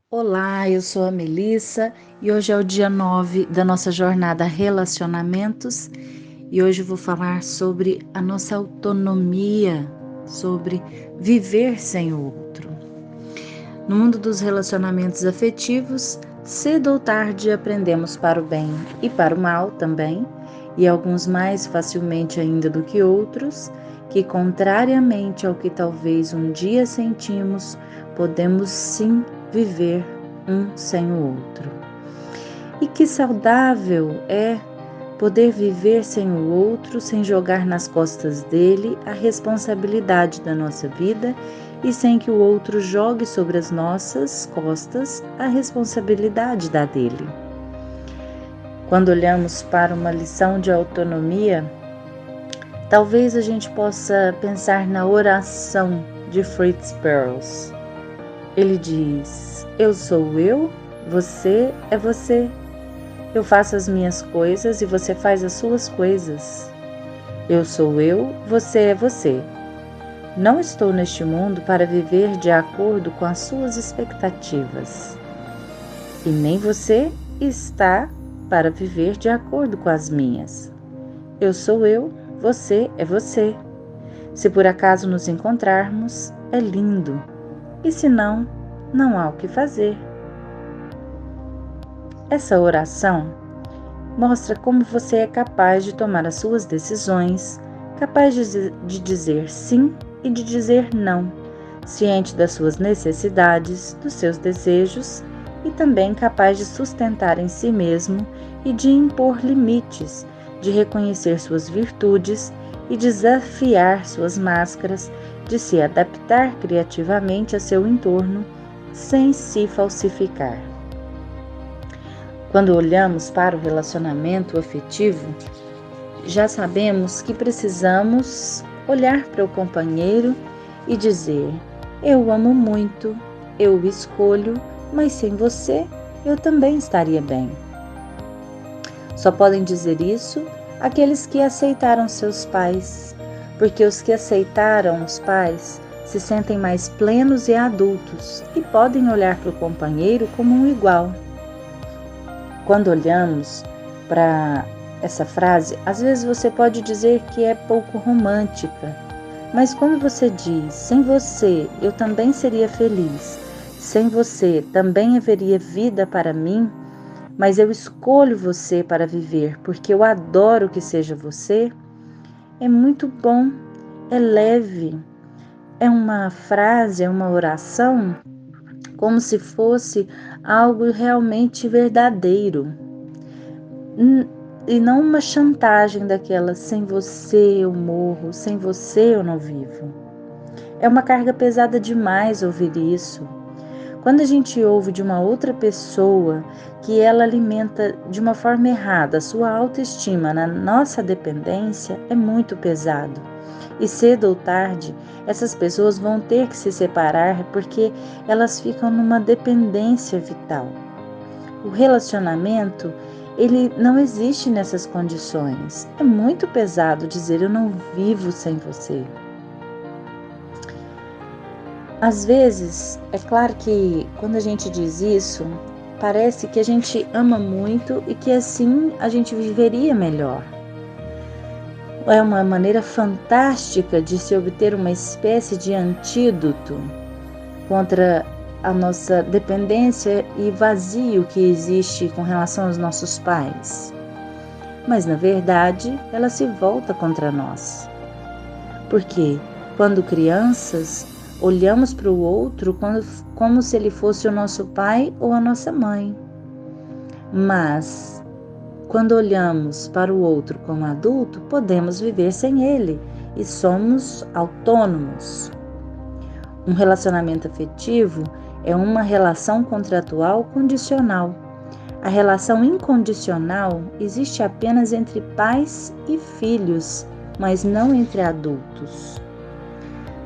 Olá, eu sou a Melissa e hoje é o dia 9 da nossa jornada Relacionamentos e hoje eu vou falar sobre a nossa autonomia, sobre viver sem o outro. No mundo dos relacionamentos afetivos, cedo ou tarde aprendemos para o bem e para o mal também, e alguns mais facilmente ainda do que outros, que contrariamente ao que talvez um dia sentimos, podemos sim viver um sem o outro. E que saudável é poder viver sem o outro, sem jogar nas costas dele a responsabilidade da nossa vida e sem que o outro jogue sobre as nossas costas a responsabilidade da dele. Quando olhamos para uma lição de autonomia, talvez a gente possa pensar na oração de Fritz Perls. Ele diz: eu sou eu, você é você. Eu faço as minhas coisas e você faz as suas coisas. Eu sou eu, você é você. Não estou neste mundo para viver de acordo com as suas expectativas. E nem você está para viver de acordo com as minhas. Eu sou eu, você é você. Se por acaso nos encontrarmos, é lindo. E se não, não há o que fazer. Essa oração mostra como você é capaz de tomar as suas decisões, capaz de dizer sim e de dizer não, ciente das suas necessidades, dos seus desejos e também capaz de sustentar em si mesmo e de impor limites, de reconhecer suas virtudes e desafiar suas máscaras, de se adaptar criativamente a seu entorno sem se falsificar. Quando olhamos para o relacionamento afetivo, já sabemos que precisamos olhar para o companheiro e dizer: eu o amo muito, eu o escolho, mas sem você eu também estaria bem. Só podem dizer isso aqueles que aceitaram seus pais, porque os que aceitaram os pais se sentem mais plenos e adultos e podem olhar para o companheiro como um igual. Quando olhamos para essa frase, às vezes você pode dizer que é pouco romântica, mas quando você diz: sem você eu também seria feliz, sem você também haveria vida para mim, mas eu escolho você para viver porque eu adoro que seja você, é muito bom, é leve, é uma frase, é uma oração como se fosse algo realmente verdadeiro. E não uma chantagem daquela: sem você eu morro, sem você eu não vivo. É uma carga pesada demais ouvir isso. Quando a gente ouve de uma outra pessoa que ela alimenta de uma forma errada a sua autoestima na nossa dependência, é muito pesado. E cedo ou tarde, essas pessoas vão ter que se separar porque elas ficam numa dependência vital. O relacionamento, ele não existe nessas condições. É muito pesado dizer: eu não vivo sem você. Às vezes, é claro que quando a gente diz isso, parece que a gente ama muito e que assim a gente viveria melhor. É uma maneira fantástica de se obter uma espécie de antídoto contra a nossa dependência e vazio que existe com relação aos nossos pais. Mas, na verdade, ela se volta contra nós. Porque, quando crianças, olhamos para o outro como se ele fosse o nosso pai ou a nossa mãe. Mas, quando olhamos para o outro como adulto, podemos viver sem ele e somos autônomos. Um relacionamento afetivo é uma relação contratual condicional. A relação incondicional existe apenas entre pais e filhos, mas não entre adultos.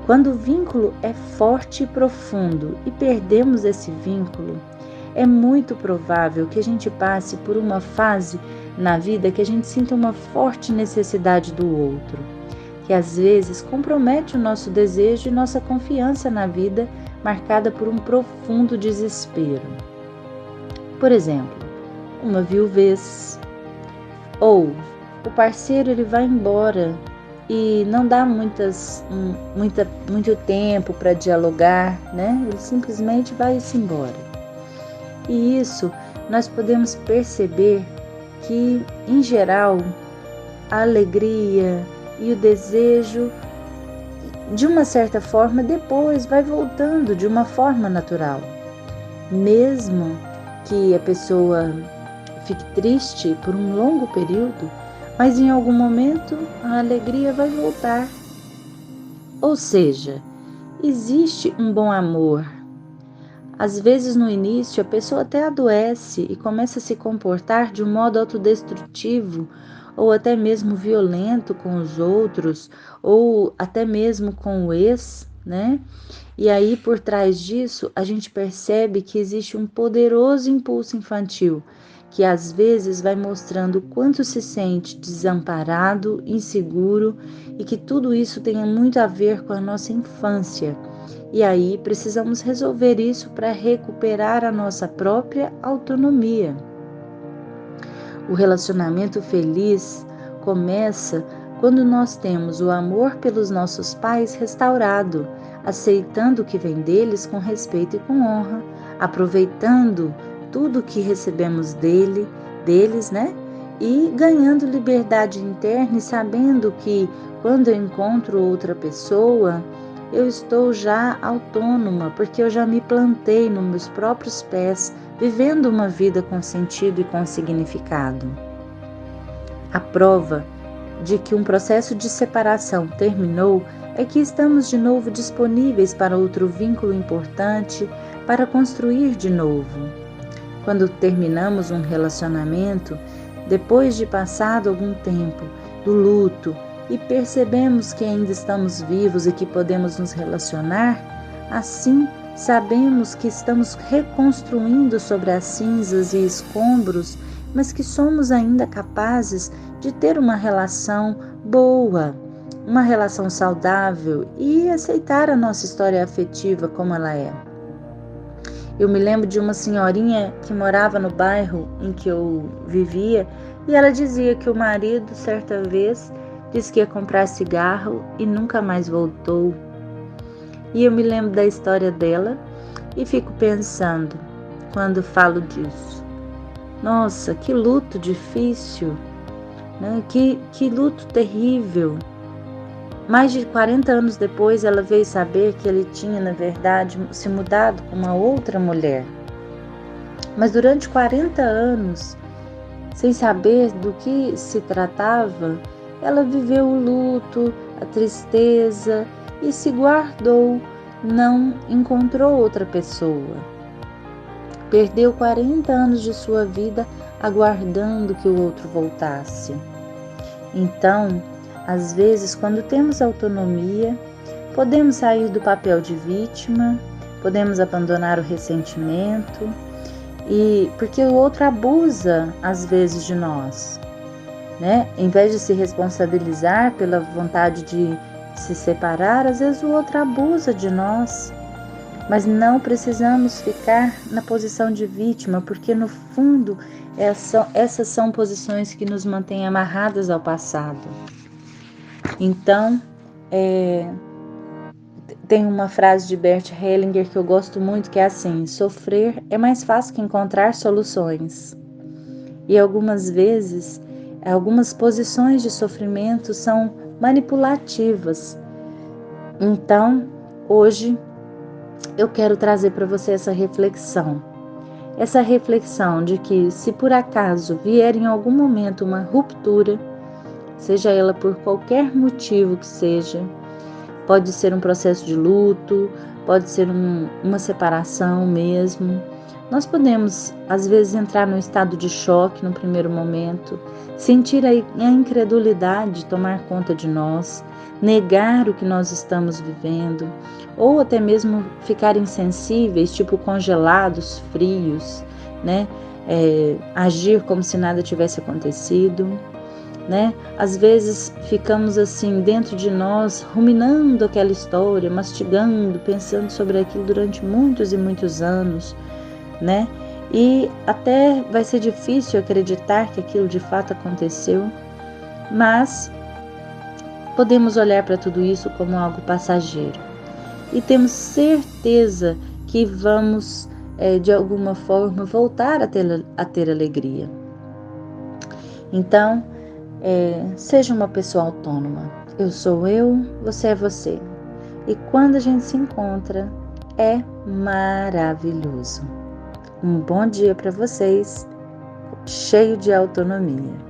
Quando o vínculo é forte e profundo e perdemos esse vínculo, é muito provável que a gente passe por uma fase na vida que a gente sinta uma forte necessidade do outro, que às vezes compromete o nosso desejo e nossa confiança na vida marcada por um profundo desespero. Por exemplo, uma viuvez, ou o parceiro ele vai embora e não dá muito tempo para dialogar, né? Ele simplesmente vai-se embora. E isso nós podemos perceber que, em geral, a alegria e o desejo, de uma certa forma, depois vai voltando de uma forma natural. Mesmo que a pessoa fique triste por um longo período, mas em algum momento a alegria vai voltar. Ou seja, existe um bom amor. Às vezes no início a pessoa até adoece e começa a se comportar de um modo autodestrutivo ou até mesmo violento com os outros ou até mesmo com o ex, né? E aí por trás disso a gente percebe que existe um poderoso impulso infantil que às vezes vai mostrando o quanto se sente desamparado, inseguro e que tudo isso tem muito a ver com a nossa infância. E aí precisamos resolver isso para recuperar a nossa própria autonomia. O relacionamento feliz começa quando nós temos o amor pelos nossos pais restaurado, aceitando o que vem deles com respeito e com honra, aproveitando tudo o que recebemos deles, né? E ganhando liberdade interna e sabendo que quando eu encontro outra pessoa, eu estou já autônoma, porque eu já me plantei nos meus próprios pés, vivendo uma vida com sentido e com significado. A prova de que um processo de separação terminou é que estamos de novo disponíveis para outro vínculo importante, para construir de novo. Quando terminamos um relacionamento, depois de passado algum tempo do luto, e percebemos que ainda estamos vivos e que podemos nos relacionar, assim sabemos que estamos reconstruindo sobre as cinzas e escombros, mas que somos ainda capazes de ter uma relação boa, uma relação saudável e aceitar a nossa história afetiva como ela é. Eu me lembro de uma senhorinha que morava no bairro em que eu vivia e ela dizia que o marido, certa vez, disse que ia comprar cigarro e nunca mais voltou. E eu me lembro da história dela e fico pensando, quando falo disso, nossa, que luto difícil, né? Que luto terrível. Mais de 40 anos depois, ela veio saber que ele tinha, na verdade, se mudado com uma outra mulher. Mas durante 40 anos, sem saber do que se tratava, ela viveu o luto, a tristeza e se guardou, não encontrou outra pessoa. Perdeu 40 anos de sua vida aguardando que o outro voltasse. Então, às vezes, quando temos autonomia, podemos sair do papel de vítima, podemos abandonar o ressentimento, porque o outro abusa, às vezes, de nós, né? Em vez de se responsabilizar pela vontade de se separar, às vezes o outro abusa de nós. Mas não precisamos ficar na posição de vítima, porque no fundo essas são posições que nos mantêm amarradas ao passado. Então, tem uma frase de Bert Hellinger que eu gosto muito, que é assim: sofrer é mais fácil que encontrar soluções. E algumas vezes, algumas posições de sofrimento são manipulativas. Então, hoje, eu quero trazer para você essa reflexão de que se por acaso vier em algum momento uma ruptura, seja ela por qualquer motivo que seja, pode ser um processo de luto, pode ser uma separação mesmo, nós podemos às vezes entrar num estado de choque no primeiro momento, sentir a incredulidade tomar conta de nós, negar o que nós estamos vivendo, ou até mesmo ficar insensíveis, tipo congelados, frios, né? Agir como se nada tivesse acontecido. né? Às vezes ficamos assim dentro de nós, ruminando aquela história, mastigando, pensando sobre aquilo durante muitos e muitos anos, né? E até vai ser difícil acreditar que aquilo de fato aconteceu, mas podemos olhar para tudo isso como algo passageiro e temos certeza que vamos, de alguma forma, voltar a ter alegria. Então, seja uma pessoa autônoma. Eu sou eu, você é você. E quando a gente se encontra, é maravilhoso. Um bom dia para vocês, cheio de autonomia.